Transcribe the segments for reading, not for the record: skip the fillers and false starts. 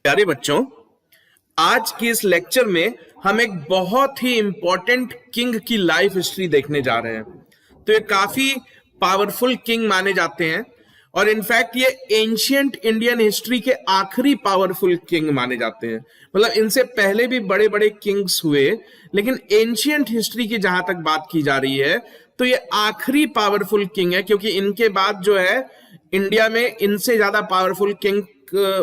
प्यारे बच्चों, आज की इस लेक्चर में हम एक बहुत ही इंपॉर्टेंट किंग की लाइफ हिस्ट्री देखने जा रहे हैं। तो ये काफी पावरफुल किंग माने जाते हैं और इनफैक्ट ये एंशियंट इंडियन हिस्ट्री के आखिरी पावरफुल किंग माने जाते हैं। मतलब इनसे पहले भी बड़े बड़े किंग्स हुए, लेकिन एंशियंट हिस्ट्री की जहां तक बात की जा रही है तो ये आखिरी पावरफुल किंग है, क्योंकि इनके बाद जो है इंडिया में इनसे ज्यादा पावरफुल किंग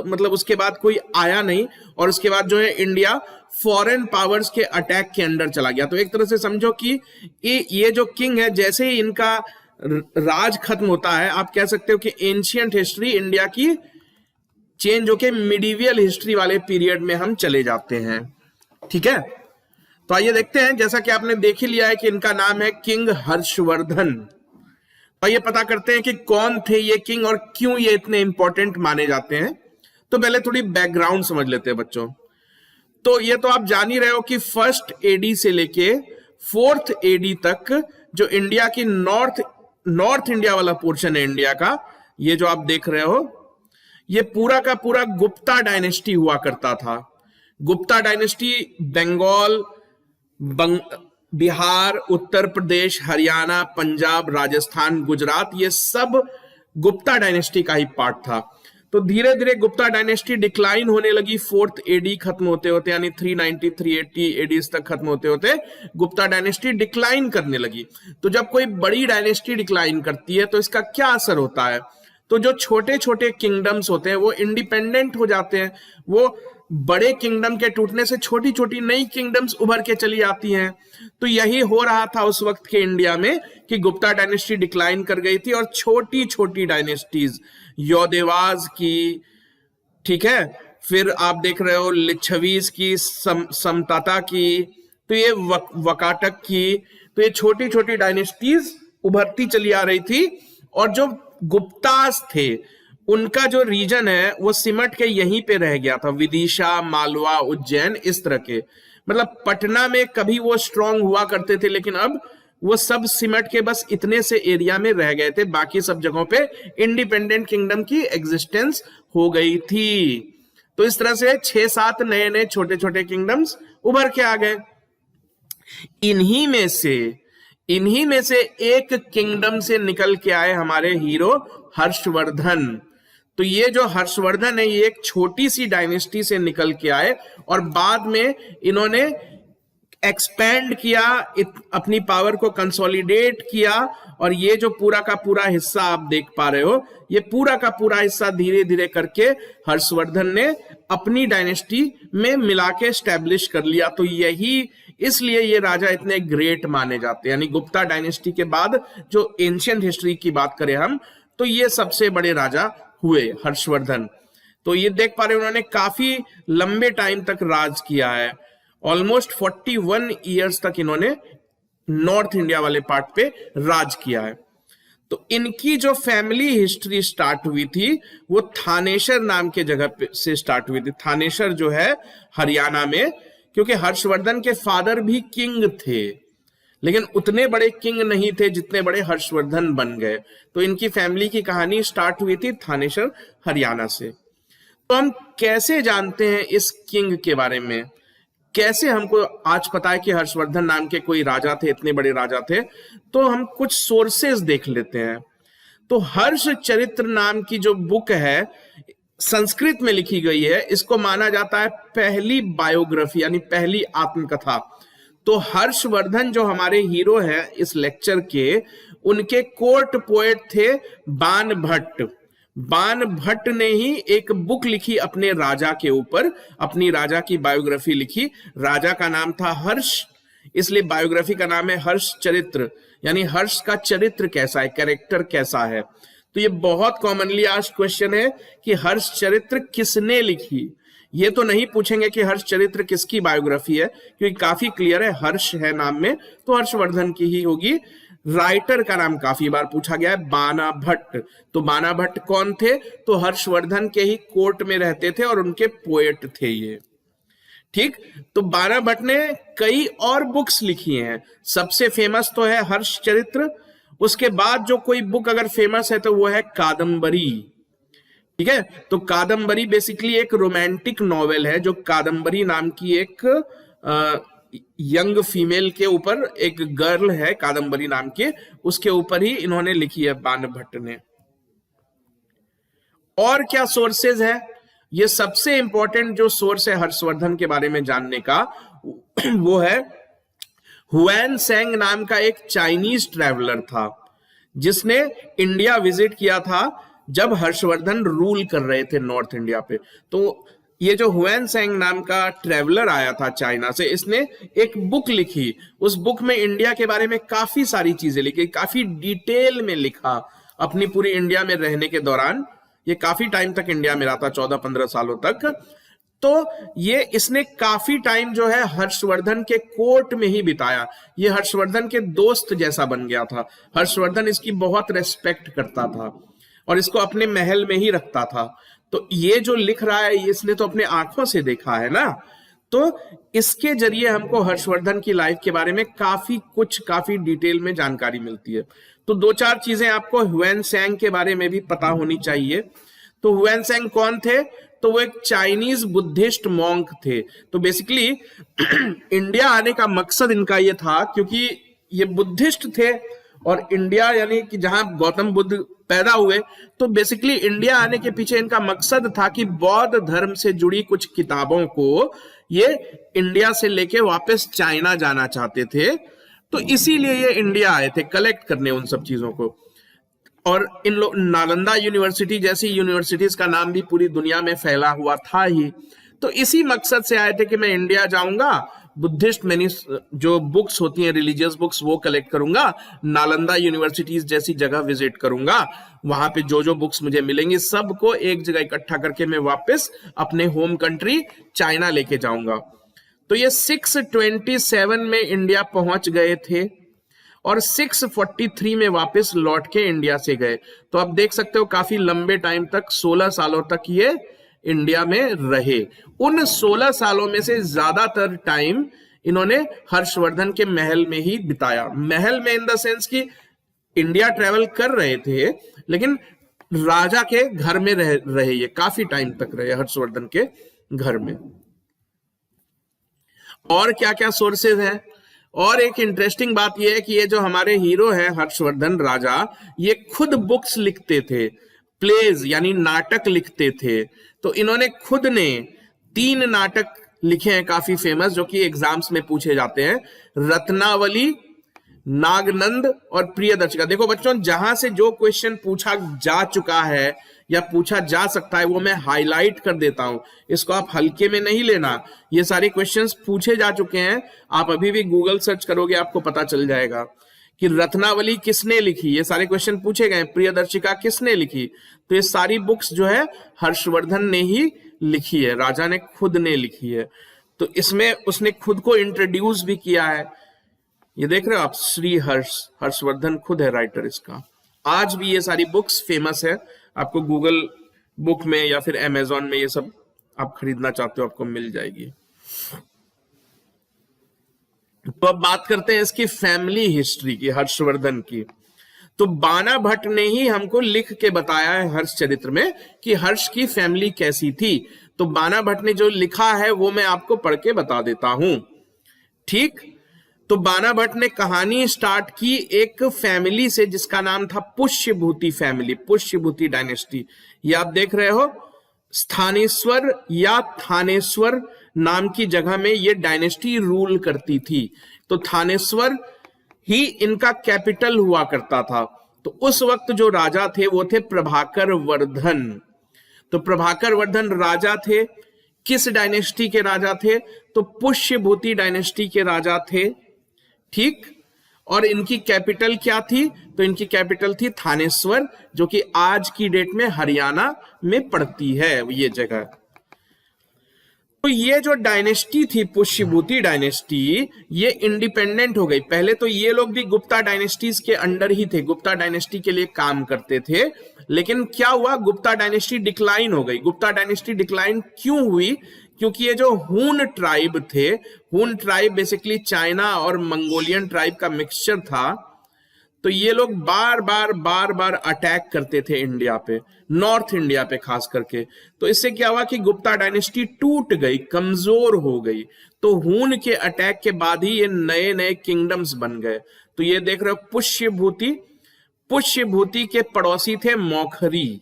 मतलब उसके बाद कोई आया नहीं। और उसके बाद जो है इंडिया फॉरेन पावर्स के अटैक के अंडर चला गया। तो एक तरह से समझो कि ये जो किंग है, जैसे ही इनका राज खत्म होता है, आप कह सकते हो कि एंशियंट हिस्ट्री इंडिया की चेंज होके मिडीवियल हिस्ट्री वाले पीरियड में हम चले जाते हैं। ठीक है, तो आइए देखते हैं। जैसा कि आपने देख ही लिया है कि इनका नाम है किंग हर्षवर्धन। तो ये पता करते हैं कि कौन थे ये किंग और क्यों ये इतने इंपॉर्टेंट माने जाते हैं। तो पहले थोड़ी बैकग्राउंड समझ लेते हैं बच्चों। तो ये तो आप जान ही रहे हो कि फर्स्ट एडी से लेके फोर्थ एडी तक जो इंडिया की नॉर्थ इंडिया वाला पोर्शन है इंडिया का, ये जो आप देख रहे हो, ये पूरा का पूरा गुप्ता डायनेस्टी हुआ करता था। गुप्ता डायनेस्टी बंगाल, बिहार, उत्तर प्रदेश, हरियाणा, पंजाब, राजस्थान, गुजरात, ये सब गुप्ता डायनेस्टी का ही पार्ट था। तो धीरे धीरे गुप्ता डायनेस्टी डिक्लाइन होने लगी। फोर्थ एडी खत्म होते होते, यानी 390 380 एडीज तक खत्म होते होते गुप्ता डायनेस्टी डिक्लाइन करने लगी। तो जब कोई बड़ी डायनेस्टी डिक्लाइन करती है तो इसका क्या असर होता है? तो जो छोटे छोटे किंगडम्स होते हैं वो इंडिपेंडेंट हो जाते हैं। वो बड़े किंगडम के टूटने से छोटी छोटी नई किंगडम्स उभर के चली आती हैं। तो यही हो रहा था उस वक्त के इंडिया में कि गुप्ता डायनेस्टी डिक्लाइन कर गई थी और छोटी छोटी डायनेस्टीज, योदेवाज की, ठीक है, फिर आप देख रहे हो लिच्छवीज की, समताता की, तो ये वकाटक की, तो ये छोटी छोटी डायनेस्टीज उभरती चली आ रही थी। और जो गुप्तास थे उनका जो रीजन है वो सिमट के यहीं पे रह गया था। विदिशा, मालवा, उज्जैन, इस तरह के, मतलब पटना में कभी वो स्ट्रांग हुआ करते थे, लेकिन अब वो सब सिमट के बस इतने से एरिया में रह गए थे। बाकी सब जगहों पे इंडिपेंडेंट किंगडम की एग्जिस्टेंस हो गई थी। तो इस तरह से 6-7 नए नए छोटे छोटे किंगडम्स उभर के आ गए। इन्हीं में से एक किंगडम से निकल के आए हमारे हीरो हर्षवर्धन। तो ये जो हर्षवर्धन है, ये एक छोटी सी डायनेस्टी से निकल के आए और बाद में इन्होंने एक्सपेंड किया, अपनी पावर को कंसोलिडेट किया। और ये जो पूरा का पूरा हिस्सा आप देख पा रहे हो, ये पूरा का पूरा हिस्सा धीरे धीरे करके हर्षवर्धन ने अपनी डायनेस्टी में मिला के स्टैब्लिश कर लिया। तो यही इसलिए ये राजा इतने ग्रेट माने जाते हैं। यानी गुप्ता डायनेस्टी के बाद जो एंशियंट हिस्ट्री की बात करें हम, तो ये सबसे बड़े राजा हुए हर्षवर्धन। तो ये देख पा रहे हो, उन्होंने काफी लंबे टाइम तक राज किया है। ऑलमोस्ट 41 ईयर्स तक इन्होंने नॉर्थ इंडिया वाले पार्ट पे राज किया है। तो इनकी जो फैमिली हिस्ट्री स्टार्ट हुई थी वो थानेश्वर नाम के जगह से स्टार्ट हुई थी। थानेश्वर जो है हरियाणा में, क्योंकि हर्षवर्धन के फादर भी किंग थे, लेकिन उतने बड़े किंग नहीं थे जितने बड़े हर्षवर्धन बन गए। तो इनकी फैमिली की कहानी स्टार्ट हुई थी थानेश्वर, हरियाणा से। तो हम कैसे जानते हैं इस किंग के बारे में? कैसे हमको आज पता है कि हर्षवर्धन नाम के कोई राजा थे, इतने बड़े राजा थे? तो हम कुछ सोर्सेज देख लेते हैं। तो हर्ष चरित्र नाम की जो बुक है, संस्कृत में लिखी गई है, इसको माना जाता है पहली बायोग्राफी, यानी पहली आत्मकथा। तो हर्षवर्धन जो हमारे हीरो हैं इस लेक्चर के, उनके कोर्ट पोएट थे बाण भट्ट। बाण भट्ट ने ही एक बुक लिखी अपने राजा के ऊपर, अपनी राजा की बायोग्राफी लिखी। राजा का नाम था हर्ष, इसलिए बायोग्राफी का नाम है हर्ष चरित्र, यानी हर्ष का चरित्र कैसा है, कैरेक्टर कैसा है। तो ये बहुत कॉमनली आस्क्ड क्वेश्चन है कि हर्ष चरित्र किसने लिखी। ये तो नहीं पूछेंगे कि हर्ष चरित्र किसकी बायोग्राफी है, क्योंकि काफी क्लियर है, हर्ष है नाम में, तो हर्षवर्धन की ही होगी। राइटर का नाम काफी बार पूछा गया है, बाणा भट्ट। तो बाणा भट्ट कौन थे? तो हर्षवर्धन के ही कोर्ट में रहते थे और उनके पोएट थे ये। ठीक, तो बाणा भट्ट ने कई और बुक्स लिखी हैं। सबसे फेमस तो है हर्ष चरित्र। उसके बाद जो कोई बुक अगर फेमस है तो वो है कादंबरी। ठीक है। तो कादंबरी बेसिकली एक रोमांटिक नॉवेल है, जो कादंबरी नाम की एक यंग फीमेल के ऊपर, एक गर्ल है कादंबरी नाम के, उसके ऊपर ही इन्होंने लिखी है बाणभट्ट ने। और क्या सोर्सेज है? ये सबसे इंपॉर्टेंट जो सोर्स है हर्षवर्धन के बारे में जानने का, वो है हुएन सेंग नाम का एक चाइनीज ट्रैवलर था, जिसने इंडिया विजिट किया था जब हर्षवर्धन रूल कर रहे थे नॉर्थ इंडिया पे। तो ये जो हुएन सेंग नाम का ट्रैवलर आया था चाइना से, इसने एक बुक लिखी। उस बुक में इंडिया के बारे में काफी सारी चीजें लिखी, काफी डिटेल में लिखा अपनी पूरी इंडिया में रहने के दौरान। ये काफी टाइम तक इंडिया में रहा था, 14-15 सालों तक। तो ये इसने काफी टाइम जो है हर्षवर्धन के कोर्ट में ही बिताया। ये हर्षवर्धन के दोस्त जैसा बन गया था। हर्षवर्धन इसकी बहुत रेस्पेक्ट करता था और इसको अपने महल में ही रखता था। तो ये जो लिख रहा है, इसने तो अपने आंखों से देखा है ना। तो इसके जरिए हमको हर्षवर्धन की लाइफ के बारे में काफी डिटेल में जानकारी मिलती है। तो 2-4 चीजें आपको हुएन सेंग के बारे में भी पता होनी चाहिए। तो हुएन सेंग कौन थे? तो वो एक चाइनीज बुद्धिस्ट मॉन्क थे। तो बेसिकली इंडिया आने का मकसद इनका ये था, क्योंकि ये बुद्धिस्ट थे और इंडिया यानी कि जहां गौतम बुद्ध पैदा हुए, तो बेसिकली इंडिया आने के पीछे इनका मकसद था कि बौद्ध धर्म से जुड़ी कुछ किताबों को ये इंडिया से लेके वापस चाइना जाना चाहते थे। तो इसीलिए ये इंडिया आए थे कलेक्ट करने उन सब चीजों को। और इन लोग नालंदा यूनिवर्सिटी जैसी यूनिवर्सिटीज का नाम भी पूरी दुनिया में फैला हुआ था ही। तो इसी मकसद से आए थे कि मैं इंडिया जाऊंगा, बुद्धिस्ट जो बुक्स होती हैं, रिलीजियस बुक्स, वो कलेक्ट करूंगा, नालंदा यूनिवर्सिटीज जैसी जगह विजिट करूंगा, वहां पे जो बुक्स मुझे मिलेंगी सबको एक जगह इकट्ठा करके मैं वापस अपने होम कंट्री चाइना लेके जाऊंगा। तो ये 627 में इंडिया पहुंच गए थे और 643 में वापस लौट के इंडिया से गए। तो आप देख सकते हो काफी लंबे टाइम तक, 16 सालों तक ये इंडिया में रहे। उन 16 सालों में से ज्यादातर टाइम इन्होंने हर्षवर्धन के महल में ही बिताया। महल में इन द सेंस कि इंडिया ट्रेवल कर रहे थे, लेकिन राजा के घर में रहे ये काफी टाइम तक रहे हर्षवर्धन के घर में। और क्या क्या सोर्सेज हैं? और एक इंटरेस्टिंग बात यह है कि ये जो हमारे हीरो हैं हर्षवर्धन राजा, ये खुद बुक्स लिखते थे, प्लेज यानी नाटक लिखते थे। तो इन्होंने खुद ने 3 नाटक लिखे हैं काफी फेमस, जो कि एग्जाम्स में पूछे जाते हैं, रत्नावली, नागनंद और प्रियदर्शिका। देखो बच्चों, जहां से जो क्वेश्चन पूछा जा चुका है या पूछा जा सकता है वो मैं हाईलाइट कर देता हूं। इसको आप हल्के में नहीं लेना, ये सारे क्वेश्चंस पूछे जा चुके हैं। आप अभी भी गूगल सर्च करोगे आपको पता चल जाएगा कि रत्नावली किसने लिखी, ये सारे क्वेश्चन पूछे गए। प्रियदर्शिका किसने लिखी? तो ये सारी बुक्स जो है हर्षवर्धन ने ही लिखी है, राजा ने खुद ने लिखी है। तो इसमें उसने खुद को इंट्रोड्यूस भी किया है। ये देख रहे हो आप, श्री हर्षवर्धन खुद है राइटर इसका। आज भी ये सारी बुक्स फेमस है, आपको गूगल बुक में या फिर अमेजोन में ये सब आप खरीदना चाहते हो आपको मिल जाएगी। तो अब बात करते हैं इसकी फैमिली हिस्ट्री की, हर्षवर्धन की। तो बाणा भट्ट ने ही हमको लिख के बताया है हर्ष चरित्र में कि हर्ष की फैमिली कैसी थी। तो बाणा भट्ट ने जो लिखा है वो मैं आपको पढ़ के बता देता हूं, ठीक। तो बाणा भट्ट ने कहानी स्टार्ट की एक फैमिली से जिसका नाम था पुष्यभूति फैमिली, पुष्यभूति डायनेस्टी। ये आप देख रहे हो, स्थानेश्वर या थानेश्वर नाम की जगह में ये डायनेस्टी रूल करती थी। तो थानेश्वर ही इनका कैपिटल हुआ करता था। तो उस वक्त जो राजा थे वो थे प्रभाकर वर्धन। तो प्रभाकर वर्धन राजा थे, किस डायनेस्टी के राजा थे? तो पुष्यभूति डायनेस्टी के राजा थे, ठीक। और इनकी कैपिटल क्या थी? तो इनकी कैपिटल थी थानेश्वर, जो कि आज की डेट में हरियाणा में पड़ती है ये जगह। तो ये जो डायनेस्टी थी पुष्यभूति डायनेस्टी, ये इंडिपेंडेंट हो गई। पहले तो ये लोग भी गुप्ता डायनेस्टीज के अंडर ही थे, गुप्ता डायनेस्टी के लिए काम करते थे। लेकिन क्या हुआ, गुप्ता डायनेस्टी डिक्लाइन हो गई। गुप्ता डायनेस्टी डिक्लाइन क्यों हुई? क्योंकि ये जो हून ट्राइब थे, हून ट्राइब बेसिकली चाइना और मंगोलियन ट्राइब का मिक्सचर था। तो ये लोग बार बार अटैक करते थे इंडिया पे, नॉर्थ इंडिया पे खास करके। तो इससे क्या हुआ कि गुप्ता डायनेस्टी टूट गई, कमजोर हो गई। तो हून के अटैक के बाद ही ये नए नए किंगडम्स बन गए। तो ये देख रहे हो पुष्यभूति, पुष्यभूति के पड़ोसी थे मौखरी,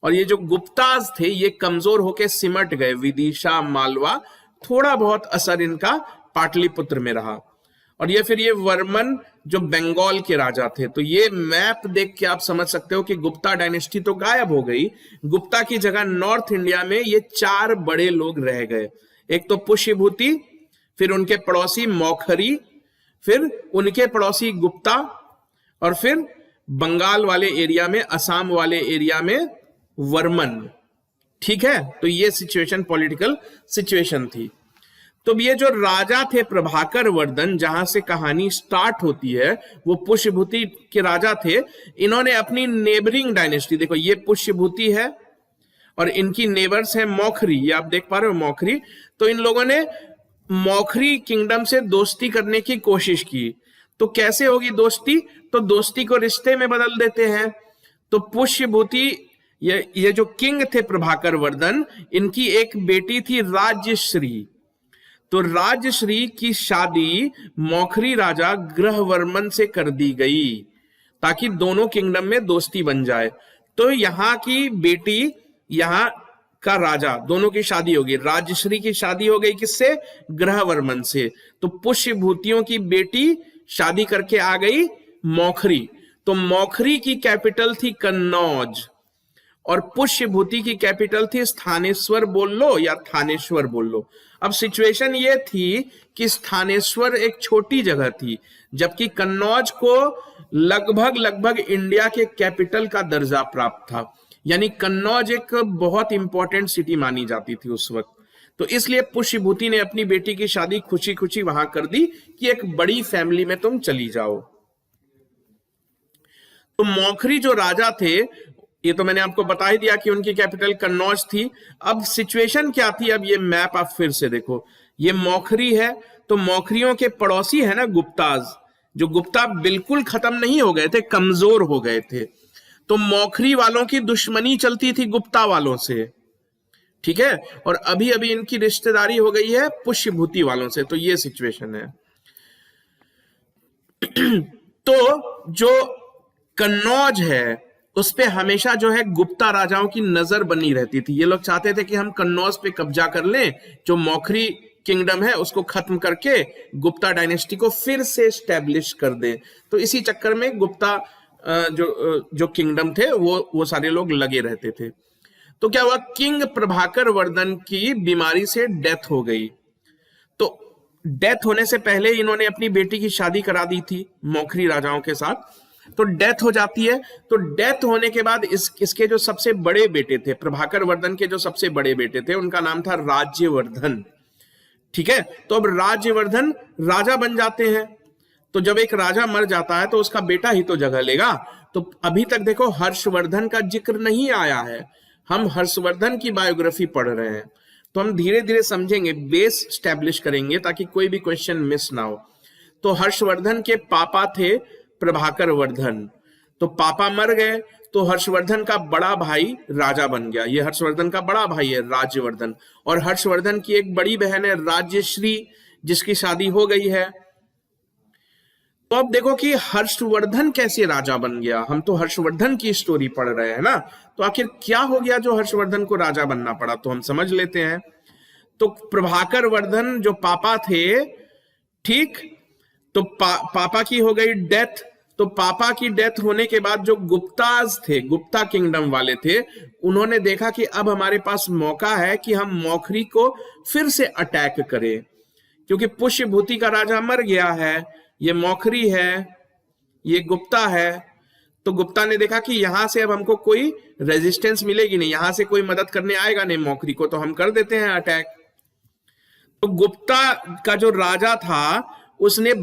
और ये जो गुप्ताज थे ये कमजोर होके सिमट गए, विदिशा, मालवा, थोड़ा बहुत असर इनका पाटलिपुत्र में रहा। और ये फिर ये वर्मन जो बंगाल के राजा थे। तो ये मैप देख के आप समझ सकते हो कि गुप्ता डायनेस्टी तो गायब हो गई, गुप्ता की जगह नॉर्थ इंडिया में ये 4 बड़े लोग रह गए। एक तो पुष्यभूति, फिर उनके पड़ोसी मौखरी, फिर उनके पड़ोसी गुप्ता, और फिर बंगाल वाले एरिया में, असम वाले एरिया में वर्मन। ठीक है, तो ये सिचुएशन, पॉलिटिकल सिचुएशन थी। तो ये जो राजा थे प्रभाकर वर्धन, जहां से कहानी स्टार्ट होती है, वो पुष्यभूति के राजा थे। इन्होंने अपनी नेबरिंग डायनेस्टी, देखो ये पुष्यभूति है और इनकी नेबर्स है मौखरी, ये आप देख पा रहे हो मौखरी। तो इन लोगों ने मौखरी किंगडम से दोस्ती करने की कोशिश की। तो कैसे होगी दोस्ती? तो दोस्ती को रिश्ते में बदल देते हैं। तो पुष्यभूति, ये जो किंग थे प्रभाकर वर्धन, इनकी एक बेटी थी राज्यश्री। तो राज्यश्री की शादी मौखरी राजा ग्रहवर्मन से कर दी गई ताकि दोनों किंगडम में दोस्ती बन जाए। तो यहाँ की बेटी, यहाँ का राजा, दोनों की शादी होगी। राज्यश्री की शादी हो गई किससे? ग्रहवर्मन से। तो पुष्यभूतियों की बेटी शादी करके आ गई मौखरी। तो मौखरी की कैपिटल थी कन्नौज और पुष्यभूति की कैपिटल थी स्थानेश्वर बोल लो या थानेश्वर बोल लो। अब सिचुएशन ये थी कि स्थानेश्वर एक छोटी जगह थी, जबकि कन्नौज को लगभग इंडिया के कैपिटल का दर्जा प्राप्त था। यानी कन्नौज एक बहुत इंपॉर्टेंट सिटी मानी जाती थी उस वक्त। तो इसलिए पुष्यभूति ने अपनी बेटी की शादी खुशी खुशी वहां कर दी कि एक बड़ी फैमिली में तुम चली जाओ। तो मौखरी जो राजा थे, ये तो मैंने आपको बता ही दिया कि उनकी कैपिटल कन्नौज थी। अब सिचुएशन क्या थी? अब ये मैप आप फिर से देखो, ये मौखरी है। तो मौखरियों के पड़ोसी है ना गुप्ताज, जो गुप्ता बिल्कुल खत्म नहीं हो गए थे, कमजोर हो गए थे। तो मौखरी वालों की दुश्मनी चलती थी गुप्ता वालों से, ठीक है। और अभी अभी इनकी रिश्तेदारी हो गई है पुष्यभूति वालों से। तो ये सिचुएशन है। तो जो कन्नौज है उस पे हमेशा जो है गुप्ता राजाओं की नजर बनी रहती थी। ये लोग चाहते थे कि हम कन्नौज पे कब्जा कर लें, जो मौखरी किंगडम है उसको खत्म करके गुप्ता डायनेस्टी को फिर से स्टैब्लिश कर दें। तो इसी चक्कर में गुप्ता जो किंगडम थे वो सारे लोग लगे रहते थे। तो क्या हुआ? किंग प्रभाकर वर्धन की बीमारी से डेथ हो गई। तो डेथ होने से पहले इन्होंने अपनी बेटी की शादी करा दी थी मौखरी राजाओं के साथ। तो डेथ हो जाती है। तो डेथ होने के बाद इसके जो सबसे बड़े बेटे थे, प्रभाकर वर्धन के जो सबसे बड़े बेटे थे, उनका नाम था राज्यवर्धन, ठीक है। तो अब राज्यवर्धन राजा बन जाते हैं। तो जब एक राजा मर जाता है तो उसका बेटा ही तो जगह लेगा। तो अभी तक देखो हर्षवर्धन का जिक्र नहीं आया है। हम हर्षवर्धन की बायोग्राफी पढ़ रहे हैं, तो हम धीरे धीरे समझेंगे, बेस स्टैब्लिश करेंगे ताकि कोई भी क्वेश्चन मिस ना हो। तो हर्षवर्धन के पापा थे प्रभाकर वर्धन। तो पापा मर गए तो हर्षवर्धन का बड़ा भाई राजा बन गया। ये हर्षवर्धन का बड़ा भाई है राज्यवर्धन। और हर्षवर्धन की एक बड़ी बहन है राज्यश्री, जिसकी शादी हो गई है। तो अब देखो कि हर्षवर्धन कैसे राजा बन गया। हम तो हर्षवर्धन की स्टोरी पढ़ रहे हैं ना, तो आखिर क्या हो गया जो हर्षवर्धन को राजा बनना पड़ा, तो हम समझ लेते हैं। तो प्रभाकर वर्धन जो पापा थे, ठीक, तो पापा की हो गई डेथ। तो पापा की डेथ होने के बाद जो गुप्ताज थे, गुप्ता किंगडम वाले थे, उन्होंने देखा कि अब हमारे पास मौका है कि हम मौखरी को फिर से अटैक करें, क्योंकि पुष्यभूति का राजा मर गया है, ये मौखरी है, ये गुप्ता है। तो गुप्ता ने देखा कि यहां से अब हमको कोई रेजिस्टेंस मिलेगी नहीं, यहां से कोई मदद करने आएगा नहीं मौखरी को, तो हम कर देते हैं अटैक। तो गुप्ता का जो राजा था उसने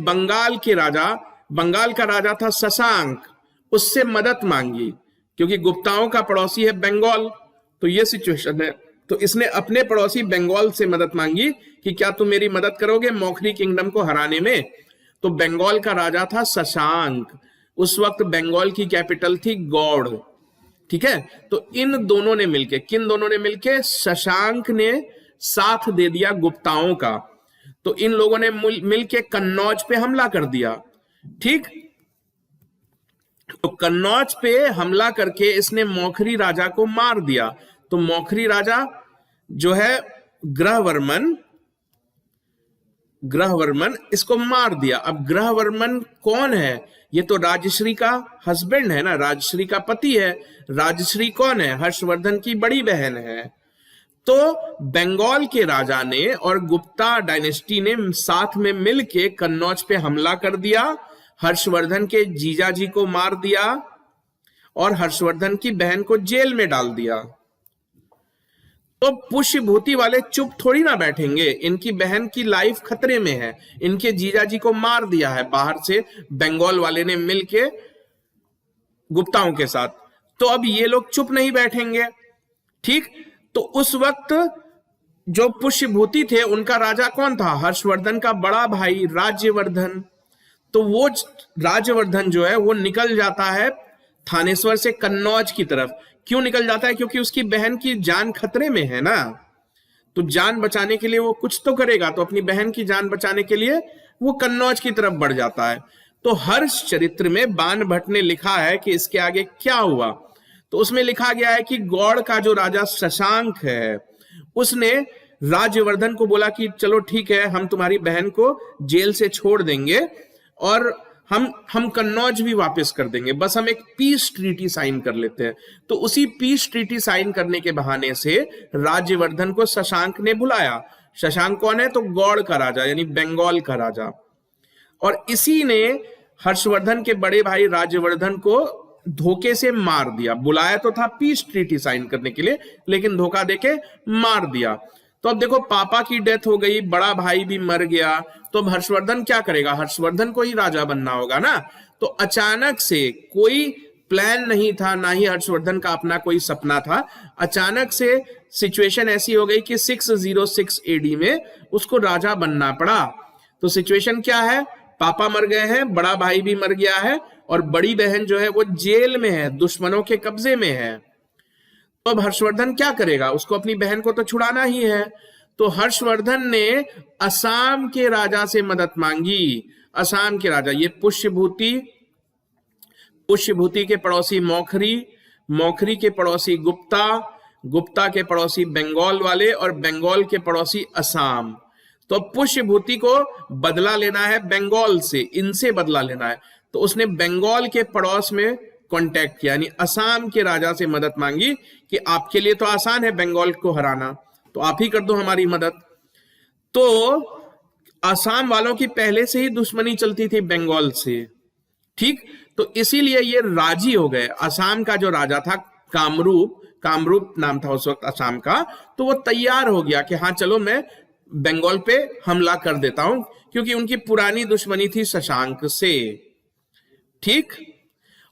बंगाल का राजा था शशांक, उससे मदद मांगी, क्योंकि गुप्ताओं का पड़ोसी है बंगाल। तो ये सिचुएशन है। तो इसने अपने पड़ोसी बंगाल से मदद मांगी कि क्या तुम मेरी मदद करोगे मौखरी किंगडम को हराने में। तो बंगाल का राजा था शशांक, उस वक्त बंगाल की कैपिटल थी गौड़। ठीक है, तो इन दोनों ने मिलके, किन दोनों ने मिलके, शशांक ने साथ दे दिया गुप्ताओं का, तो इन लोगों ने मिलके कन्नौज पे हमला कर दिया। ठीक, तो कन्नौज पे हमला करके इसने मौखरी राजा को मार दिया। तो मौखरी राजा जो है ग्रहवर्मन इसको मार दिया। अब ग्रहवर्मन कौन है? ये तो राजश्री का हस्बैंड है ना, राजश्री का पति है। राजश्री कौन है? हर्षवर्धन की बड़ी बहन है। तो बंगाल के राजा ने और गुप्ता डायनेस्टी ने साथ में मिलके कन्नौज पे हमला कर दिया, हर्षवर्धन के जीजाजी को मार दिया और हर्षवर्धन की बहन को जेल में डाल दिया। तो पुष्यभूति वाले चुप थोड़ी ना बैठेंगे, इनकी बहन की लाइफ खतरे में है, इनके जीजाजी को मार दिया है बाहर से बंगाल वाले ने मिलके गुप्ताओं के साथ। तो अब ये लोग चुप नहीं बैठेंगे। ठीक, तो उस वक्त जो पुष्यभूति थे उनका राजा कौन था? हर्षवर्धन का बड़ा भाई राज्यवर्धन। तो वो राज्यवर्धन जो है वो निकल जाता है थानेश्वर से कन्नौज की तरफ। क्यों निकल जाता है? क्योंकि उसकी बहन की जान खतरे में है ना, तो जान बचाने के लिए वो कुछ तो करेगा। तो अपनी बहन की जान बचाने के लिए वो कन्नौज की तरफ बढ़ जाता है। तो हर्ष चरित्र में बाण भट्ट ने लिखा है कि इसके आगे क्या हुआ, तो उसमें लिखा गया है कि गौड़ का जो राजा शशांक है उसने राज्यवर्धन को बोला कि चलो ठीक है, हम तुम्हारी बहन को जेल से छोड़ देंगे और हम कन्नौज भी वापस कर देंगे, बस हम एक पीस ट्रीटी साइन कर लेते हैं। तो उसी पीस ट्रीटी साइन करने के बहाने से राज्यवर्धन को शशांक ने बुलाया। शशांक कौन है? तो गौड़ का राजा यानी बंगाल का राजा। और इसी ने हर्षवर्धन के बड़े भाई राज्यवर्धन को धोखे से मार दिया। बुलाया तो था पीस ट्रीटी साइन करने के लिए, लेकिन धोखा देके मार दिया। तो अब देखो, पापा की डेथ हो गई, बड़ा भाई भी मर गया, तो अब हर्षवर्धन क्या करेगा? हर्षवर्धन को ही राजा बनना होगा ना। तो अचानक से, कोई प्लान नहीं था, ना ही हर्षवर्धन का अपना कोई सपना था, अचानक से सिचुएशन ऐसी हो गई कि 606 एडी में उसको राजा बनना पड़ा। तो सिचुएशन क्या है? पापा मर गए हैं, बड़ा भाई भी मर गया है और बड़ी बहन जो है वो जेल में है, दुश्मनों के कब्जे में है। तो अब हर्षवर्धन क्या करेगा? उसको अपनी बहन को तो छुड़ाना ही है। तो हर्षवर्धन ने असम के राजा से मदद मांगी। असम के राजा, ये पुष्यभूति के पड़ोसी मौखरी के पड़ोसी गुप्ता के पड़ोसी बंगाल वाले और बंगाल के पड़ोसी असम। तो पुष्यभूति को बदला लेना है बंगाल से, इनसे बदला लेना है। तो उसने बंगाल के पड़ोस में कांटेक्ट किया, यानी असम के राजा से मदद मांगी कि आपके लिए तो आसान है बंगाल को हराना, तो आप ही कर दो हमारी मदद। तो असम वालों की पहले से ही दुश्मनी चलती थी बंगाल से। ठीक, तो इसीलिए ये राजी हो गए। असम का जो राजा था कामरूप नाम था उस वक्त असम का, तो वो तैयार हो गया कि हाँ चलो मैं बंगाल पे हमला कर देता हूं, क्योंकि उनकी पुरानी दुश्मनी थी शशांक से। ठीक,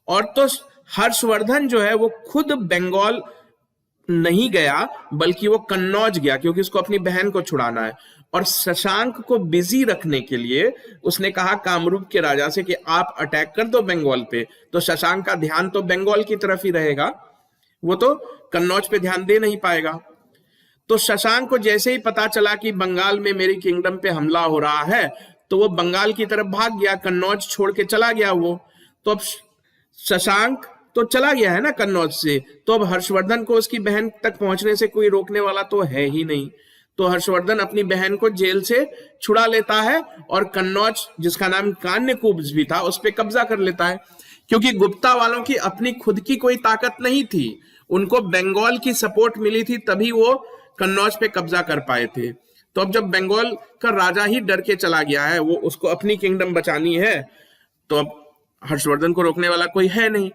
और तो हर्षवर्धन जो है वो खुद बंगाल नहीं गया, बल्कि वो कन्नौज गया, क्योंकि उसको अपनी बहन को छुड़ाना है। और शशांक को बिजी रखने के लिए उसने कहा कामरूप के राजा से कि आप अटैक कर दो बंगाल पे, तो शशांक का ध्यान तो बंगाल की तरफ ही रहेगा, वो तो कन्नौज पे ध्यान दे नहीं पाएगा। तो शशांक को जैसे ही पता चला कि बंगाल में मेरी किंगडम पे हमला हो रहा है, तो वो बंगाल की तरफ भाग गया, कन्नौज छोड़ के चला गया वो। तो अब शशांक तो चला गया है ना कन्नौज से, तो अब हर्षवर्धन को उसकी बहन तक पहुंचने से कोई रोकने वाला तो है ही नहीं। तो हर्षवर्धन अपनी बहन को जेल से छुड़ा लेता है और कन्नौज, जिसका नाम कान्यकुब्ज भी था, उस पर कब्जा कर लेता है। क्योंकि गुप्ता वालों की अपनी खुद की कोई ताकत नहीं थी, उनको बंगाल की सपोर्ट मिली थी, तभी वो कन्नौज पे कब्जा कर पाए थे। तो अब जब बंगाल का राजा ही डर के चला गया है, वो उसको अपनी किंगडम बचानी है, तो अब हर्षवर्धन को रोकने वाला कोई है नहीं।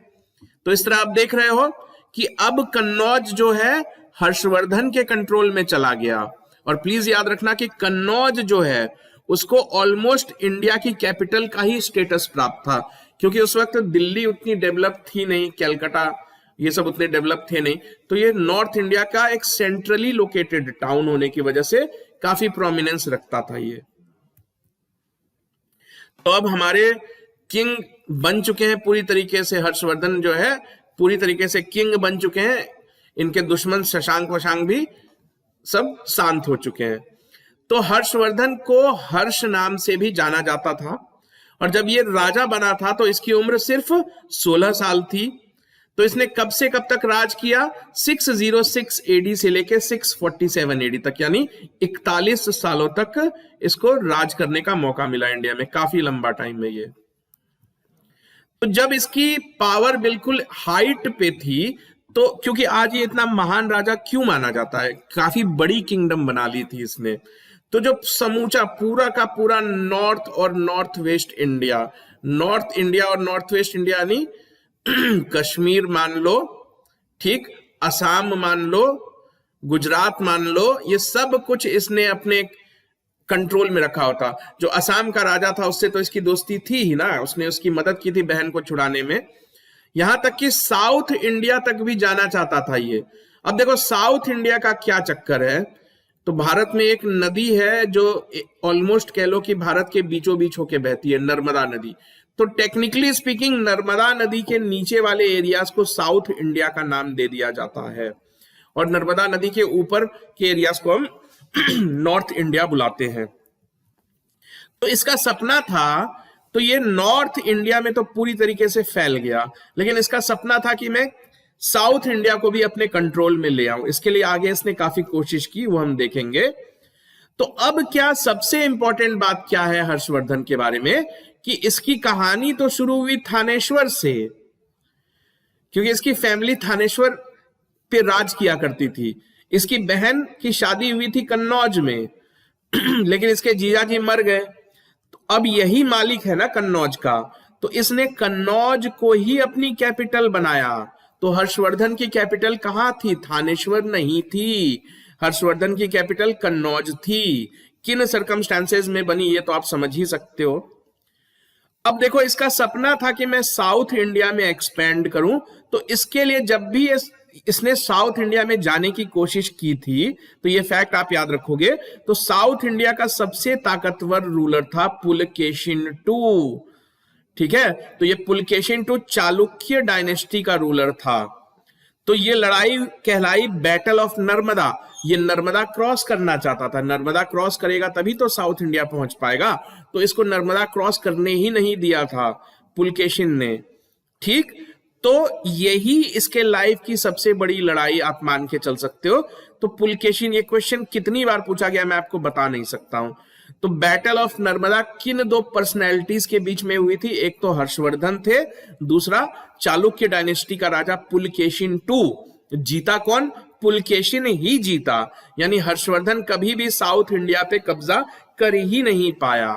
तो इस तरह आप देख रहे हो कि अब कन्नौज जो है हर्षवर्धन के कंट्रोल में चला गया। और प्लीज याद रखना कि कन्नौज जो है उसको ऑलमोस्ट इंडिया की कैपिटल का ही स्टेटस प्राप्त था, क्योंकि उस वक्त दिल्ली उतनी डेवलप थी नहीं, कलकत्ता ये सब उतने डेवलप थे नहीं, तो ये नॉर्थ इंडिया का एक सेंट्रली लोकेटेड टाउन होने की वजह से काफी प्रोमिनेंस रखता था ये। तो अब हमारे किंग बन चुके हैं पूरी तरीके से, हर्षवर्धन जो है पूरी तरीके से किंग बन चुके हैं, इनके दुश्मन शशांक वशांक भी सब शांत हो चुके हैं। तो हर्षवर्धन को हर्ष नाम से भी जाना जाता था, और जब ये राजा बना था तो इसकी उम्र सिर्फ 16 साल थी। तो इसने कब से कब तक राज किया? 606 एडी से लेके 647 एडी तक, यानी 41 सालों तक इसको राज करने का मौका मिला इंडिया में। काफी लंबा टाइम है ये। तो जब इसकी पावर बिल्कुल हाइट पे थी, तो क्योंकि आज ये इतना महान राजा क्यों माना जाता है, काफी बड़ी किंगडम बना ली थी इसने। तो जो समूचा पूरा का पूरा नॉर्थ और north west India, north India और नॉर्थ वेस्ट इंडिया यानी कश्मीर मान लो, ठीक, असम मान लो, गुजरात मान लो, ये सब कुछ इसने अपने कंट्रोल में रखा होता। जो असम का राजा था उससे तो इसकी दोस्ती थी ही ना, उसने उसकी मदद की थी बहन को छुड़ाने में। यहां तक कि साउथ इंडिया तक भी जाना चाहता था ये। अब देखो साउथ इंडिया का क्या चक्कर है, तो भारत में एक नदी है जो ऑलमोस्ट कह लो कि भारत के बीचों बीच होके बहती है, नर्मदा नदी। तो टेक्निकली स्पीकिंग नर्मदा नदी के नीचे वाले एरियाज को साउथ इंडिया का नाम दे दिया जाता है, और नर्मदा नदी के ऊपर के एरियाज को हम नॉर्थ इंडिया बुलाते हैं। तो इसका सपना था, तो ये नॉर्थ इंडिया में तो पूरी तरीके से फैल गया, लेकिन इसका सपना था कि मैं साउथ इंडिया को भी अपने कंट्रोल में ले आऊं। इसके लिए आगे इसने काफी कोशिश की, वो हम देखेंगे। तो अब क्या सबसे इंपॉर्टेंट बात क्या है हर्षवर्धन के बारे में, कि इसकी कहानी तो शुरू हुई थानेश्वर से, क्योंकि इसकी फैमिली थानेश्वर पे राज किया करती थी। इसकी बहन की शादी हुई थी कन्नौज में लेकिन इसके जीजाजी मर गए, तो अब यही मालिक है ना कन्नौज का, तो इसने कन्नौज को ही अपनी कैपिटल बनाया। तो हर्षवर्धन की कैपिटल कहां थी? थानेश्वर नहीं थी, हर्षवर्धन की कैपिटल कन्नौज थी। किन सर्कमस्टेंसेस में बनी ये तो आप समझ ही सकते हो। अब देखो इसका सपना था कि मैं साउथ इंडिया में एक्सपेंड करूं, तो इसके लिए जब भी इसने साउथ इंडिया में जाने की कोशिश की थी, तो ये फैक्ट आप याद रखोगे, तो साउथ इंडिया का सबसे ताकतवर रूलर था पुलकेशिन II, ठीक है। तो ये पुलकेशिन II चालुक्य डायनेस्टी का रूलर था। तो ये लड़ाई कहलाई बैटल ऑफ नर्मदा। ये नर्मदा क्रॉस करना चाहता था, नर्मदा क्रॉस करेगा तभी तो साउथ इंडिया पहुंच पाएगा, तो इसको नर्मदा क्रॉस करने ही नहीं दिया था पुलकेशिन ने, ठीक। तो यही इसके लाइफ की सबसे बड़ी लड़ाई आप मान के चल सकते हो। तो पुलकेशिन, ये क्वेश्चन कितनी बार पूछा गया मैं आपको बता नहीं सकता हूं। तो बैटल ऑफ नर्मदा किन दो पर्सनैलिटीज के बीच में हुई थी? एक तो हर्षवर्धन थे, दूसरा चालुक्य डायनेस्टी का राजा पुलकेशिन II। जीता कौन? पुलकेशिन ही जीता, यानी हर्षवर्धन कभी भी साउथ इंडिया पे कब्जा कर ही नहीं पाया।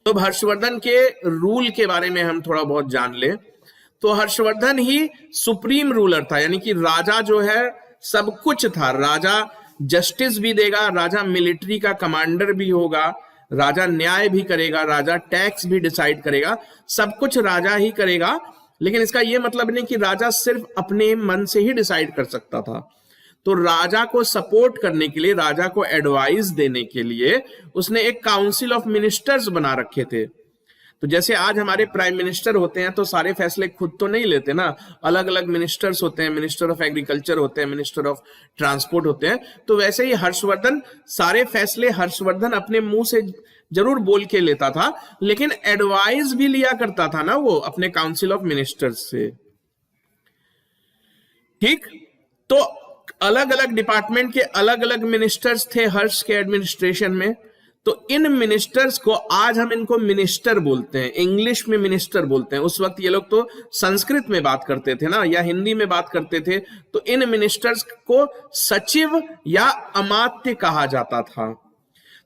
तो हर्षवर्धन के रूल के बारे में हम थोड़ा बहुत जान ले, तो हर्षवर्धन ही सुप्रीम रूलर था, यानी कि राजा जो है सब कुछ था। राजा जस्टिस भी देगा, राजा मिलिट्री का कमांडर भी होगा, राजा न्याय भी करेगा, राजा टैक्स भी डिसाइड करेगा, सब कुछ राजा ही करेगा। लेकिन इसका यह मतलब नहीं कि राजा सिर्फ अपने मन से ही डिसाइड कर सकता था। तो राजा को सपोर्ट करने के लिए, राजा को एडवाइस देने के लिए उसने एक काउंसिल ऑफ मिनिस्टर्स बना रखे थे। तो जैसे आज हमारे प्राइम मिनिस्टर होते हैं, तो सारे फैसले खुद तो नहीं लेते ना, अलग अलग मिनिस्टर्स होते हैं, मिनिस्टर ऑफ एग्रीकल्चर होते हैं, मिनिस्टर ऑफ ट्रांसपोर्ट होते हैं। तो वैसे ही हर्षवर्धन, सारे फैसले हर्षवर्धन अपने मुंह से जरूर बोल के लेता था, लेकिन एडवाइस भी लिया करता था ना वो अपने काउंसिल ऑफ मिनिस्टर्स से, ठीक। तो अलग अलग डिपार्टमेंट के अलग अलग मिनिस्टर्स थे हर्ष के एडमिनिस्ट्रेशन में। तो इन मिनिस्टर्स को आज हम इनको मिनिस्टर बोलते हैं, इंग्लिश में मिनिस्टर बोलते हैं। उस वक्त ये लोग तो संस्कृत में बात करते थे ना, या हिंदी में बात करते थे। तो इन मिनिस्टर्स को सचिव या अमात्य कहा जाता था।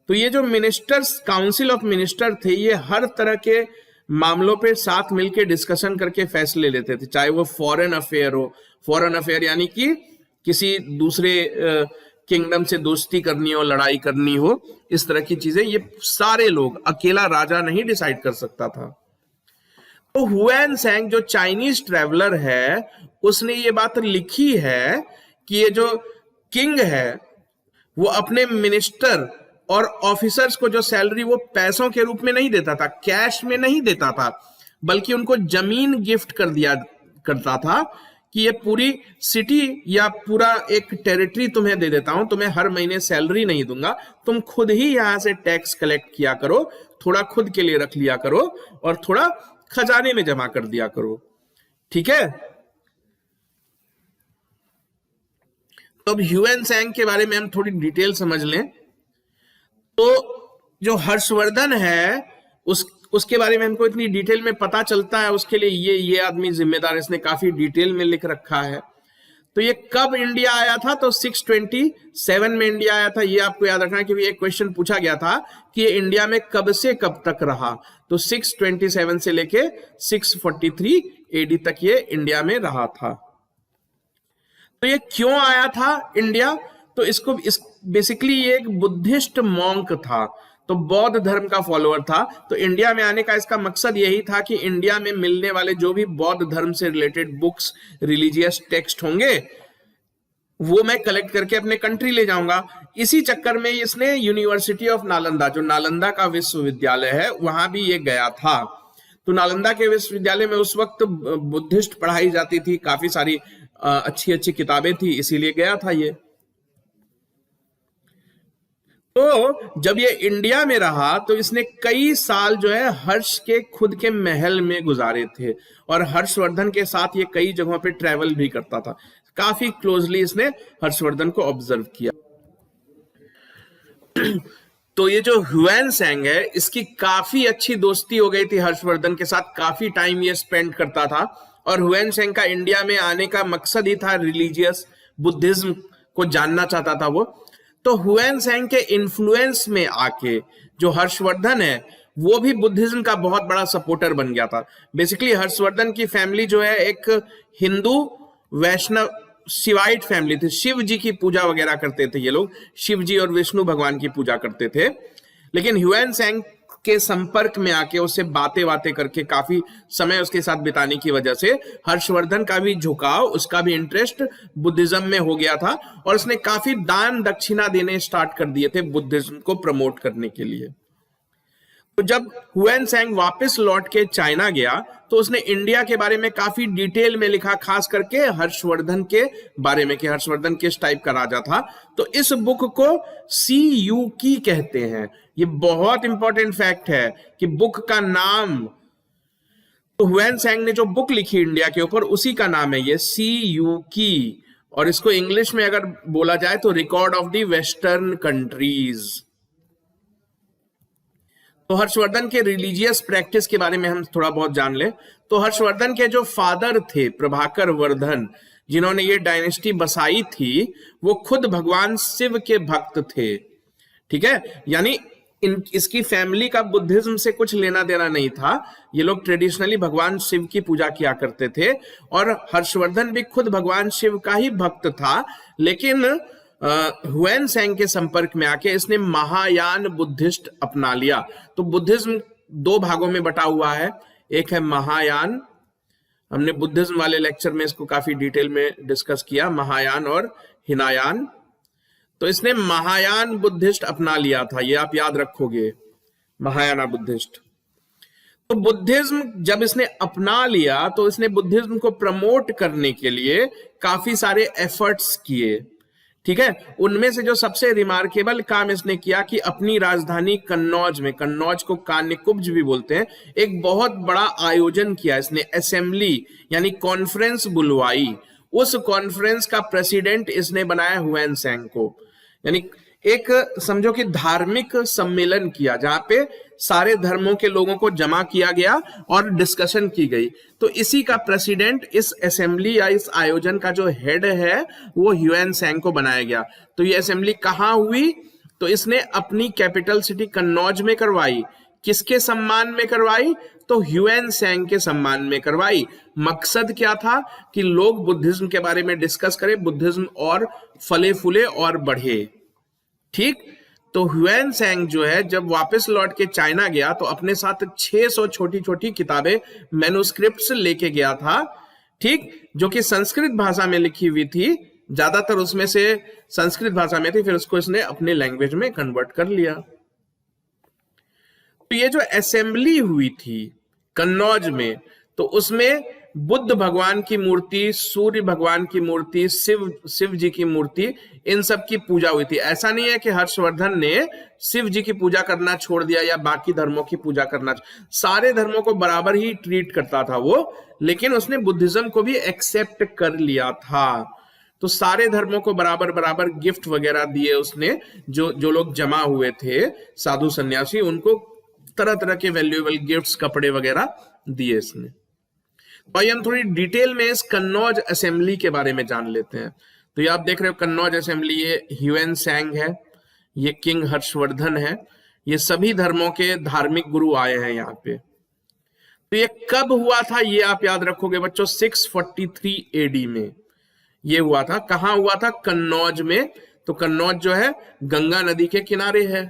तो ये जो मिनिस्टर्स, काउंसिल ऑफ मिनिस्टर थे, ये हर तरह के मामलों पे साथ मिलकर डिस्कशन करके फैसले लेते थे, चाहे वो फॉरेन अफेयर हो। फॉरेन अफेयर यानी कि किसी दूसरे किंगडम से दोस्ती करनी हो, लड़ाई करनी हो, इस तरह की चीजें ये सारे लोग, अकेला राजा नहीं डिसाइड कर सकता था। तो हुएन सैंग जो चाइनीज ट्रेवलर है, उसने ये बात लिखी है कि ये जो किंग है वो अपने मिनिस्टर और ऑफिसर्स को जो सैलरी वो पैसों के रूप में नहीं देता था, कैश में नहीं देता था, बल्कि उनको जमीन गिफ्ट कर दिया करता था कि ये पूरी सिटी या पूरा एक टेरिटरी तुम्हें दे देता हूं, तुम्हें हर महीने सैलरी नहीं दूंगा, तुम खुद ही यहां से टैक्स कलेक्ट किया करो, थोड़ा खुद के लिए रख लिया करो और थोड़ा खजाने में जमा कर दिया करो। ठीक है, तो अब ह्यूएन त्सांग के बारे में हम थोड़ी डिटेल समझ लें। तो जो हर्षवर्धन है उसके बारे में हमको इतनी डिटेल में पता चलता है, उसके लिए ये आदमी जिम्मेदार, इसने काफी डिटेल में लिख रखा है। तो ये कब इंडिया आया था? तो 627 में इंडिया आया था। ये आपको याद रखना है क्योंकि एक क्वेश्चन पूछा गया था कि ये इंडिया में कब से कब तक रहा। तो 627 से लेके 643 एडी तक ये इंडिया में रहा था। तो ये क्यों आया था इंडिया? तो इसको बेसिकली ये एक बुद्धिस्ट मॉन्क था, तो बौद्ध धर्म का फॉलोअर था। तो इंडिया में आने का इसका मकसद यही था कि इंडिया में मिलने वाले जो भी बौद्ध धर्म से रिलेटेड बुक्स, रिलीजियस टेक्स्ट होंगे, वो मैं कलेक्ट करके अपने कंट्री ले जाऊंगा। इसी चक्कर में इसने यूनिवर्सिटी ऑफ नालंदा, जो नालंदा का विश्वविद्यालय है, वहां भी ये गया था। तो नालंदा के विश्वविद्यालय में उस वक्त बुद्धिस्ट पढ़ाई जाती थी, काफी सारी अच्छी अच्छी किताबें थी, इसीलिए गया था ये। तो जब ये इंडिया में रहा तो इसने कई साल जो है हर्ष के खुद के महल में गुजारे थे, और हर्षवर्धन के साथ ये कई जगहों पे ट्रैवल भी करता था। काफी क्लोजली इसने हर्षवर्धन को ऑब्जर्व किया। तो ये जो ह्यूएन त्सांग है, इसकी काफी अच्छी दोस्ती हो गई थी हर्षवर्धन के साथ, काफी टाइम ये स्पेंड करता था। और ह्यूएन त्सांग का इंडिया में आने का मकसद ही था रिलीजियस बुद्धिज्म को जानना चाहता था वो। तो ह्यूएन त्सांग के इन्फ्लुएंस में आके जो हर्षवर्धन है वो भी बुद्धिज्म का बहुत बड़ा सपोर्टर बन गया था। बेसिकली हर्षवर्धन की फैमिली जो है एक हिंदू वैष्णव शिवाइट फैमिली थी, शिव जी की पूजा वगैरह करते थे ये लोग, शिव जी और विष्णु भगवान की पूजा करते थे। लेकिन ह्यूएन त्सांग के संपर्क में आके उससे बातें करके काफी समय उसके साथ बिताने की वजह से हर्षवर्धन का भी झुकाव, उसका भी इंटरेस्ट बुद्धिज्म में हो गया था, और उसने काफी दान दक्षिणा देने स्टार्ट कर दिए थे बुद्धिज्म को प्रमोट करने के लिए। तो जब ह्यूएन त्सांग वापस लौट के चाइना गया तो उसने इंडिया के बारे में काफी डिटेल में लिखा, खास करके हर्षवर्धन के बारे में कि हर्षवर्धन किस टाइप का राजा था। तो इस बुक को सीयूकी कहते हैं। ये बहुत इंपॉर्टेंट फैक्ट है कि बुक का नाम, तो ह्यूएन त्सांग ने जो बुक लिखी इंडिया के ऊपर उसी का नाम है ये सीयूकी, और इसको इंग्लिश में अगर बोला जाए तो record of the western countries. तो हर्षवर्धन के रिलीजियस प्रैक्टिस के बारे में हम थोड़ा बहुत जान लें। तो हर्षवर्धन के जो फादर थे प्रभाकर वर्धन, जिन्होंने ये डायनेस्टी बसाई थी, वो खुद भगवान शिव के भक्त थे। ठीक है, यानी इसकी फैमिली का बुद्धिज्म से कुछ लेना देना नहीं था। ये लोग ट्रेडिशनली भगवान शिव की पूजा किया करते थे, और हर्षवर्धन भी खुद भगवान शिव का ही भक्त था। लेकिन ह्यूएन त्सांग के संपर्क में आके इसने महायान बुद्धिस्ट अपना लिया। तो बुद्धिज्म दो भागों में बटा हुआ है, एक है महायान, हमने बुद्धिज्म वाले लेक्चर में इसको काफी डिटेल में डिस्कस किया, महायान और हिनायान। तो इसने महायान बुद्धिस्ट अपना लिया था, ये आप याद रखोगे, महायाना बुद्धिस्ट। तो बुद्धिज्म जब इसने अपना लिया तो इसने बुद्धिज्म को प्रमोट करने के लिए काफी सारे एफर्ट्स किए। ठीक है, उनमें से जो सबसे रिमार्केबल काम इसने किया कि अपनी राजधानी कन्नौज में, कन्नौज को कान्यकुब्ज भी बोलते हैं, एक बहुत बड़ा आयोजन किया इसने, असेंबली यानी कॉन्फ्रेंस बुलवाई। उस कॉन्फ्रेंस का प्रेसिडेंट इसने बनाया ह्यूएन त्सांग को, यानी एक समझो कि धार्मिक सम्मेलन किया जहां पे सारे धर्मों के लोगों को जमा किया गया और डिस्कशन की गई। तो इसी का प्रेसिडेंट, इस असेंबली या इस आयोजन का जो हेड है वो ह्यूएन त्सांग को बनाया गया। तो ये असेंबली कहां हुई? तो इसने अपनी कैपिटल सिटी कन्नौज में करवाई। किसके सम्मान में करवाई? तो ह्यूएन त्सांग के सम्मान में करवाई। मकसद क्या था कि लोग बुद्धिज्म के बारे में डिस्कस करें, बुद्धिज्म और फले फूले और बढ़े। ठीक, तो ह्यूएन त्सांग जो है जब वापस लौट के चाइना गया तो अपने साथ 600 छोटी छोटी किताबें, मैन्युस्क्रिप्ट्स लेके गया था। ठीक, जो कि संस्कृत भाषा में लिखी हुई थी, ज्यादातर उसमें से संस्कृत भाषा में थी, फिर उसको इसने अपने लैंग्वेज में कन्वर्ट कर लिया। तो ये जो असेंबली हुई थी कन्नौज में, तो उसमें बुद्ध भगवान की मूर्ति, सूर्य भगवान की मूर्ति, शिव जी की मूर्ति, इन सब की पूजा हुई थी। ऐसा नहीं है कि हर्षवर्धन ने शिव जी की पूजा करना छोड़ दिया या बाकी धर्मों की पूजा करना, सारे धर्मों को बराबर ही ट्रीट करता था वो, लेकिन उसने बुद्धिज्म को भी एक्सेप्ट कर लिया था। तो सारे धर्मों को बराबर बराबर गिफ्ट वगैरह दिए उसने, जो लोग जमा हुए थे साधु सन्यासी, उनको तरह तरह के वैल्यूएबल गिफ्ट्स, कपड़े वगैरह दिए इसने। तो हम थोड़ी डिटेल में इस कन्नौज असेंबली के बारे में जान लेते हैं। तो ये आप देख रहे हो कन्नौज असेंबली, ये ह्यूएन सैंग है, ये किंग हर्षवर्धन है, ये सभी धर्मों के धार्मिक गुरु आए हैं यहाँ पे। तो ये कब हुआ था ये आप याद रखोगे बच्चों, 643 एडी में ये हुआ था। कहां हुआ था? कन्नौज में। तो कन्नौज जो है गंगा नदी के किनारे है।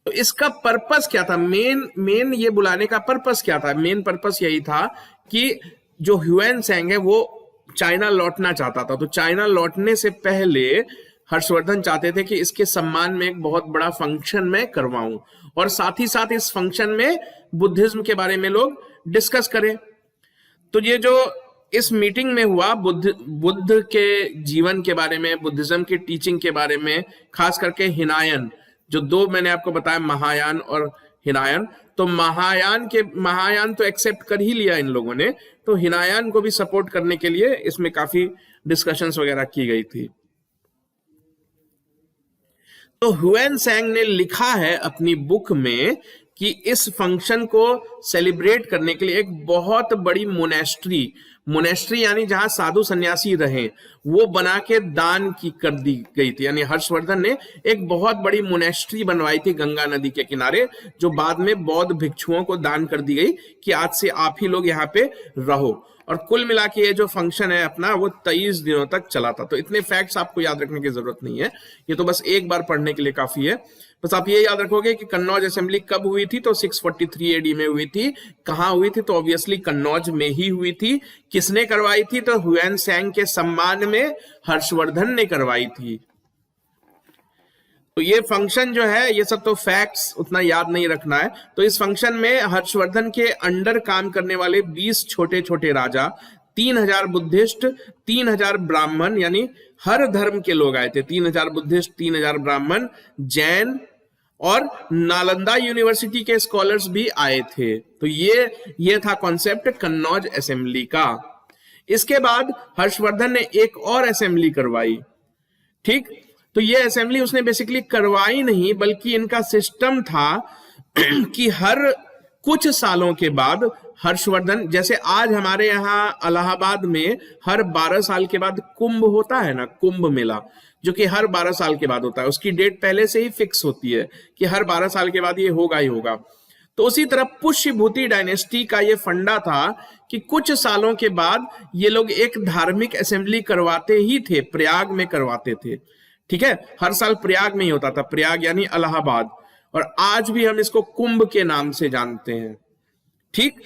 तो इसका पर्पस क्या था? मेन ये बुलाने का पर्पस क्या था? मेन पर्पस यही था कि जो ह्यूएन सैंग है वो चाइना लौटना चाहता था। तो चाइना लौटने से पहले हर्षवर्धन चाहते थे कि इसके सम्मान में एक बहुत बड़ा फंक्शन मैं करवाऊं, और साथ ही साथ इस फंक्शन में बुद्धिज्म के बारे में लोग डिस्कस करें। तो ये जो इस मीटिंग में हुआ, बुद्ध के जीवन के बारे में, बुद्धिज्म की टीचिंग के बारे में, खास करके हिनायन, जो दो मैंने आपको बताया, महायान और हिनायन। तो महायान तो एक्सेप्ट कर ही लिया इन लोगों ने, तो हिनायन को भी सपोर्ट करने के लिए इसमें काफी डिस्कशंस वगैरह की गई थी। तो ह्यूएन सैंग ने लिखा है अपनी बुक में कि इस फंक्शन को सेलिब्रेट करने के लिए एक बहुत बड़ी मोनेस्ट्री यानी जहां साधु सन्यासी रहे, वो बना के दान की कर दी गई थी। यानी हर्षवर्धन ने एक बहुत बड़ी मोनेस्ट्री बनवाई थी गंगा नदी के किनारे, जो बाद में बौद्ध भिक्षुओं को दान कर दी गई कि आज से आप ही लोग यहाँ पे रहो। और कुल मिला के ये जो फंक्शन है अपना, वो 23 दिनों तक चला था। तो इतने फैक्ट्स आपको याद रखने की जरूरत नहीं है, ये तो बस एक बार पढ़ने के लिए काफी है। बस आप ये याद रखोगे कि कन्नौज असेंबली कब हुई थी? तो 643 एडी में हुई थी। कहां हुई थी? तो ऑब्वियसली कन्नौज में ही हुई थी। किसने करवाई थी? तो ह्यूएन सैंग के सम्मान में हर्षवर्धन ने करवाई थी। तो ये फंक्शन जो है, ये सब तो फैक्ट्स उतना याद नहीं रखना है। तो इस फंक्शन में हर्षवर्धन के अंडर काम करने वाले 20 छोटे छोटे राजा, 3000 बुद्धिस्ट, 3000 ब्राह्मण, यानी हर धर्म के लोग आए थे। 3000 बुद्धिस्ट, 3000 ब्राह्मण, जैन और नालंदा यूनिवर्सिटी के स्कॉलर्स भी आए थे। तो ये था कॉन्सेप्ट कन्नौज असेंबली का। इसके बाद हर्षवर्धन ने एक और असेंबली करवाई। ठीक, तो ये असेंबली उसने बेसिकली करवाई नहीं, बल्कि इनका सिस्टम था कि हर कुछ सालों के बाद हर्षवर्धन, जैसे आज हमारे यहाँ इलाहाबाद में हर 12 साल के बाद कुंभ होता है ना, कुंभ मेला, जो कि हर 12 साल के बाद होता है। उसकी डेट पहले से ही फिक्स होती है कि हर 12 साल के बाद ये होगा ही होगा। तो उसी तरह पुष्यभूति डायनेस्टी का ये फंडा था कि कुछ सालों के बाद ये लोग एक धार्मिक असेंबली करवाते ही थे, प्रयाग में करवाते थे। ठीक है, हर साल प्रयाग में ही होता था, प्रयाग यानी इलाहाबाद, और आज भी हम इसको कुंभ के नाम से जानते हैं। ठीक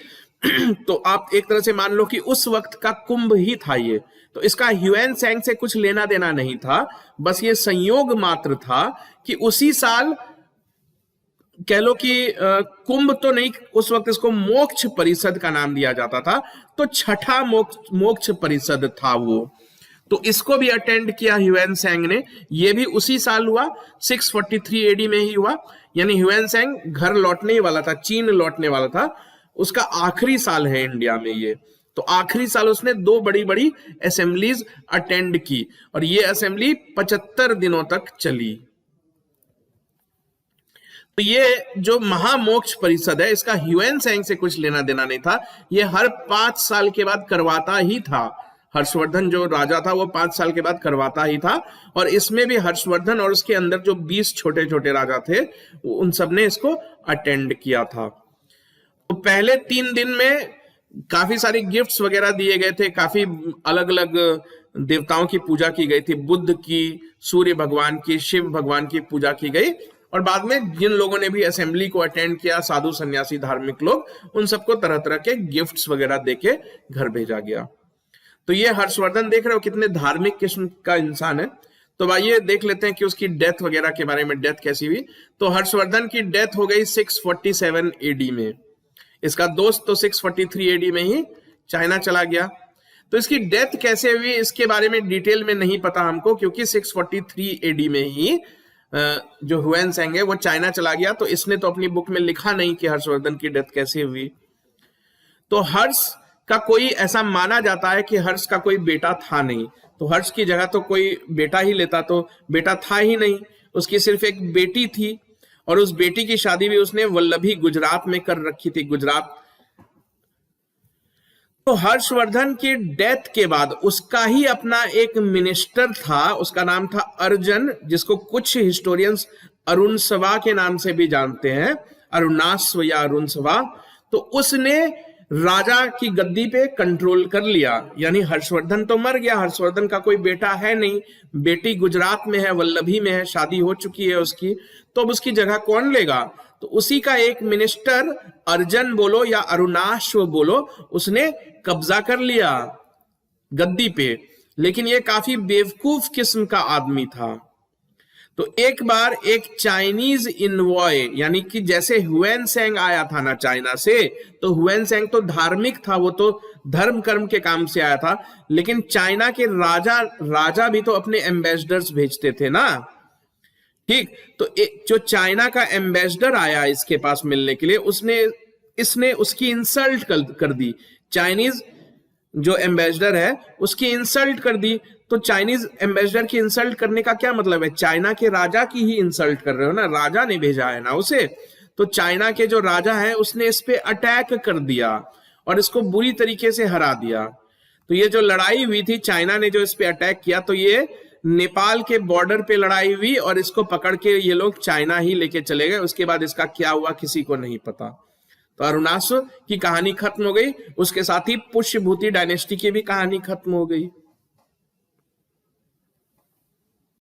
तो आप एक तरह से मान लो कि उस वक्त का कुंभ ही था ये। तो इसका ह्यूएन सैंग से कुछ लेना देना नहीं था, बस ये संयोग मात्र था कि उसी साल, कह लो कि कुंभ तो नहीं, उस वक्त इसको मोक्ष परिषद का नाम दिया जाता था, तो छठा मोक्ष परिषद था वो। तो इसको भी अटेंड किया ह्यूएन सैंग ने। ये भी उसी साल हुआ, 643 एडी में ही हुआ। यानी ह्यूएन सैंग घर लौटने ही वाला था, चीन लौटने वाला था, उसका आखिरी साल है इंडिया में ये। तो आखिरी साल उसने 2 बड़ी बड़ी असेंबलीज अटेंड की, और ये असेंबली 75 दिनों तक चली। तो ये जो महामोक्ष परिषद है, इसका ह्यूएन सैंग से कुछ लेना देना नहीं था। ये हर 5 साल के बाद करवाता ही था। हर्षवर्धन जो राजा था वो 5 साल के बाद करवाता ही था, और इसमें भी हर्षवर्धन और उसके अंदर जो 20 छोटे छोटे राजा थे, उन सब ने इसको अटेंड किया था। तो पहले 3 दिन में काफी सारी गिफ्ट्स वगैरह दिए गए थे, काफी अलग अलग देवताओं की पूजा की गई थी, बुद्ध की, सूर्य भगवान की, शिव भगवान की पूजा की गई। और बाद में जिन लोगों ने भी असेंबली को अटेंड किया, साधु सन्यासी धार्मिक लोग, उन सबको तरह तरह के गिफ्ट्स वगैरह देके घर भेजा गया। तो ये हर्षवर्धन देख रहे हो कितने धार्मिक किस्म का इंसान है। तो आइए देख लेते हैं कि उसकी डेथ वगैरह के बारे में, डेथ कैसी हुई। तो हर्षवर्धन की डेथ हो गई 647 एडी में। इसका दोस्त तो 643 एडी में ही चाइना चला गया। तो इसकी डेथ कैसे हुई इसके बारे में डिटेल में नहीं पता हमको, क्योंकि 643 एडी में ही जो हुएनसेंग है वो चाइना चला गया। तो इसने तो अपनी बुक में लिखा नहीं कि हर्षवर्धन की डेथ कैसे हुई। तो हर्ष का कोई ऐसा माना जाता है कि हर्ष का कोई बेटा था नहीं, तो हर्ष की जगह तो कोई बेटा ही लेता, तो बेटा था ही नहीं, उसकी सिर्फ एक बेटी थी, और उस बेटी की शादी भी उसने वल्लभी गुजरात में कर रखी थी, गुजरात। तो हर्षवर्धन की डेथ के बाद उसका ही अपना एक मिनिस्टर था, उसका नाम था अर्जन, जिसको कुछ हिस्टोरियंस अरुणसवा के नाम से भी जानते हैं, अरुणास्व या अरुणसवा। तो उसने राजा की गद्दी पे कंट्रोल कर लिया, यानी हर्षवर्धन तो मर गया, हर्षवर्धन का कोई बेटा है नहीं, बेटी गुजरात में है, वल्लभी में है, शादी हो चुकी है उसकी, तो अब उसकी जगह कौन लेगा? तो उसी का एक मिनिस्टर अर्जन बोलो या अरुणाश्व बोलो, उसने कब्जा कर लिया गद्दी पे। लेकिन ये काफी बेवकूफ किस्म का आदमी था। तो एक बार एक चाइनीज इनवॉय, यानी कि जैसे हुएनसेंग आया था ना चाइना से, तो हुएनसेंग तो धार्मिक था, वो तो धर्म कर्म के काम से आया था, लेकिन चाइना के राजा भी तो अपने एम्बेसडर्स भेजते थे ना, ठीक। तो जो चाइना का एम्बेसडर आया इसके पास मिलने के लिए, इसने उसकी इंसल्ट कर दी, चाइनीज जो एम्बेसडर है उसकी इंसल्ट कर दी। तो चाइनीज एम्बेसडर की इंसल्ट करने का क्या मतलब है? चाइना के राजा की ही इंसल्ट कर रहे हो ना, राजा ने भेजा है ना उसे। तो चाइना के जो राजा है उसने इस पे अटैक कर दिया और इसको बुरी तरीके से हरा दिया। तो ये जो लड़ाई हुई थी, चाइना ने जो इस पे अटैक किया, तो ये नेपाल के बॉर्डर पे लड़ाई हुई और इसको पकड़ के ये लोग चाइना ही लेके चले गए। उसके बाद इसका क्या हुआ किसी को नहीं पता। तो अरुणाश्व की कहानी खत्म हो गई, उसके साथ ही पुष्यभूति डायनेस्टी की भी कहानी खत्म हो गई।